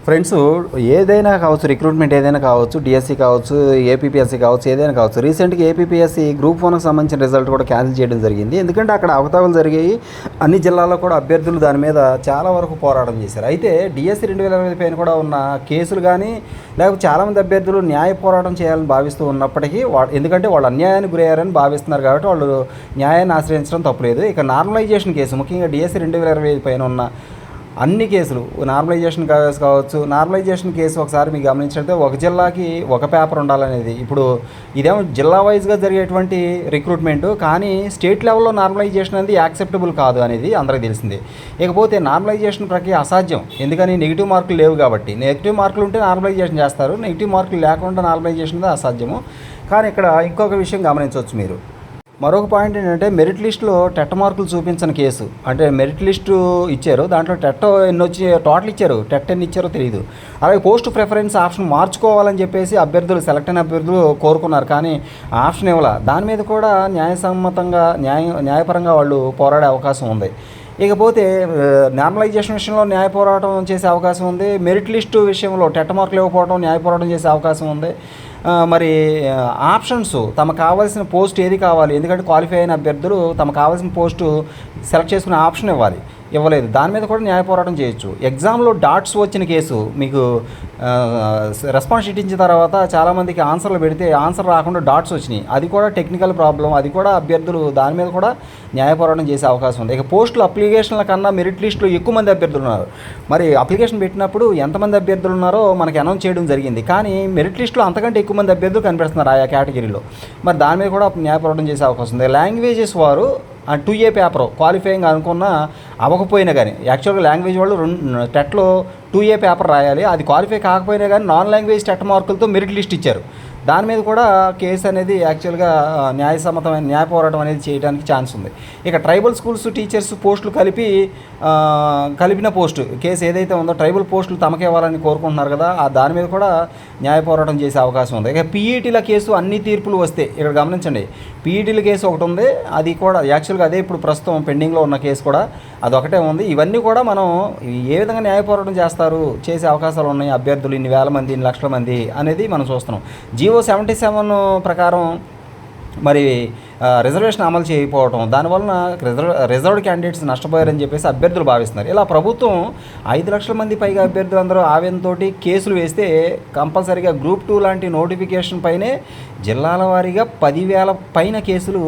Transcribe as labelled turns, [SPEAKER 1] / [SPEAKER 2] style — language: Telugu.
[SPEAKER 1] ఫ్రెండ్స్, ఏదైనా కావచ్చు, రిక్రూట్మెంట్ ఏదైనా కావచ్చు, డిఎస్సి కావచ్చు, ఏపీపీఎస్సి కావచ్చు, ఏదైనా కావచ్చు. రీసెంట్గా ఏపీపీఎస్సి గ్రూప్ 1కి సంబంధించిన రిజల్ట్ కూడా క్యాన్సిల్ చేయడం జరిగింది. ఎందుకంటే అక్కడ అవకతవకలు జరిగాయి. అన్ని జిల్లాల్లో కూడా అభ్యర్థులు దాని మీద చాలా వరకు పోరాటం చేశారు. అయితే డిఎస్సి 2020 పైన కూడా ఉన్న కేసులు కానీ, లేకపోతే చాలామంది అభ్యర్థులు న్యాయ పోరాటం చేయాలని భావిస్తూ ఉన్నప్పటికీ ఎందుకంటే వాళ్ళు అన్యాయానికి గురయ్యారని భావిస్తున్నారు కాబట్టి వాళ్ళు న్యాయాన్ని ఆశ్రయించడం తప్పులేదు. ఇక నార్మలైజేషన్ కేసు, ముఖ్యంగా డిఎస్సి 2020 పైన ఉన్న అన్ని కేసులు నార్మలైజేషన్ కేసు ఒకసారి మీకు గమనించినట్టే ఒక జిల్లాకి ఒక పేపర్ ఉండాలనేది. ఇప్పుడు ఇదేమో జిల్లా వైజ్గా జరిగేటువంటి రిక్రూట్మెంటు, కానీ స్టేట్ లెవెల్లో నార్మలైజేషన్ అనేది యాక్సెప్టబుల్ కాదు అనేది అందరికీ తెలిసిందే. ఇకపోతే నార్మలైజేషన్ ప్రక్రియ అసాధ్యం, ఎందుకని నెగిటివ్ మార్కులు లేవు కాబట్టి. నెగిటివ్ మార్కులు ఉంటే నార్మలైజేషన్ చేస్తారు, నెగిటివ్ మార్కులు లేకుండా నార్మలైజేషన్ అనేది అసాధ్యము. కానీ ఇక్కడ ఇంకొక విషయం గమనించవచ్చు మీరు. మరొక పాయింట్ ఏంటంటే, మెరిట్ లిస్టులో టెట్ మార్కులు చూపించని కేసు. అంటే మెరిట్ లిస్టు ఇచ్చారు, దాంట్లో టెట్ ఎన్ని వచ్చి టోటల్ ఇచ్చారు, టెట్ ఎన్ని ఇచ్చారో తెలియదు. అలాగే పోస్ట్ ప్రిఫరెన్స్ ఆప్షన్ మార్చుకోవాలని చెప్పేసి అభ్యర్థులు, సెలెక్ట్ అయిన అభ్యర్థులు కోరుకున్నారు, కానీ ఆప్షన్ ఇవ్వాల. దాని మీద కూడా న్యాయపరంగా వాళ్ళు పోరాడే అవకాశం ఉంది. ఇకపోతే నార్మలైజేషన్ విషయంలో న్యాయ పోరాటం చేసే అవకాశం ఉంది. మెరిట్ లిస్టు విషయంలో టెట్ మార్కులు ఇవ్వకపోవడం న్యాయ పోరాటం చేసే అవకాశం ఉంది. మరి ఆప్షన్స్, తమకు కావాల్సిన పోస్ట్ ఏది కావాలి, ఎందుకంటే క్వాలిఫై అయిన అభ్యర్థులు తమకు కావాల్సిన పోస్టు సెలెక్ట్ చేసుకునే ఆప్షన్ ఇవ్వలేదు, దాని మీద కూడా న్యాయ పోరాటం చేయొచ్చు. ఎగ్జామ్లో డాట్స్ వచ్చిన కేసు, మీకు రెస్పాన్స్ షీట్ ఇచ్చిన తర్వాత చాలామందికి ఆన్సర్లు పెడితే ఆన్సర్ రాకుండా డాట్స్ వచ్చినాయి, అది కూడా టెక్నికల్ ప్రాబ్లం, అది కూడా అభ్యర్థులు దాని మీద కూడా న్యాయ పోరాటం చేసే అవకాశం ఉంది. ఇక పోస్టులు అప్లికేషన్ల కన్నా మెరిట్ లిస్టులో ఎక్కువ మంది అభ్యర్థులు ఉన్నారు. మరి అప్లికేషన్ పెట్టినప్పుడు ఎంతమంది అభ్యర్థులు ఉన్నారో మనకి అనౌన్స్ చేయడం జరిగింది, కానీ మెరిట్ లిస్టులో అంతకంటే ఎక్కువ మంది అభ్యర్థులు కనిపిస్తున్నారు ఆయా కేటగిరీలో. మరి దాని మీద కూడా న్యాయ పోరాటం చేసే అవకాశం ఉంది. లాంగ్వేజెస్ వారు 2A పేపర్ క్వాలిఫైయింగ్ అనుకున్నా అవ్వకపోయినా కానీ, యాక్చువల్గా లాంగ్వేజ్ వాళ్ళు టెట్లో 2A పేపర్ రాయాలి, అది క్వాలిఫై కాకపోయినా కానీ నాన్ లాంగ్వేజ్ టెట్ మార్కులతో మెరిట్ లిస్ట్ ఇచ్చారు. దాని మీద కూడా కేసు అనేది యాక్చువల్గా న్యాయసమ్మతమైన న్యాయ పోరాటం అనేది చేయడానికి ఛాన్స్ ఉంది. ఇక ట్రైబల్ స్కూల్స్ టీచర్స్ పోస్టులు కలిపిన పోస్టు కేసు ఏదైతే ఉందో, ట్రైబల్ పోస్టులు తమకే ఇవ్వాలని కోరుకుంటున్నారు కదా, దాని మీద కూడా న్యాయ పోరాటం చేసే అవకాశం ఉంది. ఇక పీఈటీల కేసు అన్ని తీర్పులు వస్తే, ఇక్కడ గమనించండి, పీఈటీల కేసు ఒకటి ఉంది, అది కూడా యాక్చువల్గా అదే ఇప్పుడు ప్రస్తుతం పెండింగ్లో ఉన్న కేసు కూడా అదొకటే ఉంది. ఇవన్నీ కూడా మనం ఏ విధంగా న్యాయ పోరాటం చేసే అవకాశాలు ఉన్నాయి అభ్యర్థులు, ఇన్ని వేల మంది, ఇన్ని లక్షల మంది అనేది మనం చూస్తున్నాం. జీవో 77 ప్రకారం మరి రిజర్వేషన్ అమలు చేయకపోవడం, దానివలన రిజర్వ్డ్ క్యాండిడేట్స్ నష్టపోయారని చెప్పేసి అభ్యర్థులు భావిస్తున్నారు. ఇలా ప్రభుత్వం 5 లక్షల మంది పైగా అభ్యర్థులందరూ ఆవేదనతో కేసులు వేస్తే కంపల్సరీగా గ్రూప్ 2 లాంటి నోటిఫికేషన్ పైనే జిల్లాల వారీగా 10,000 పైన కేసులు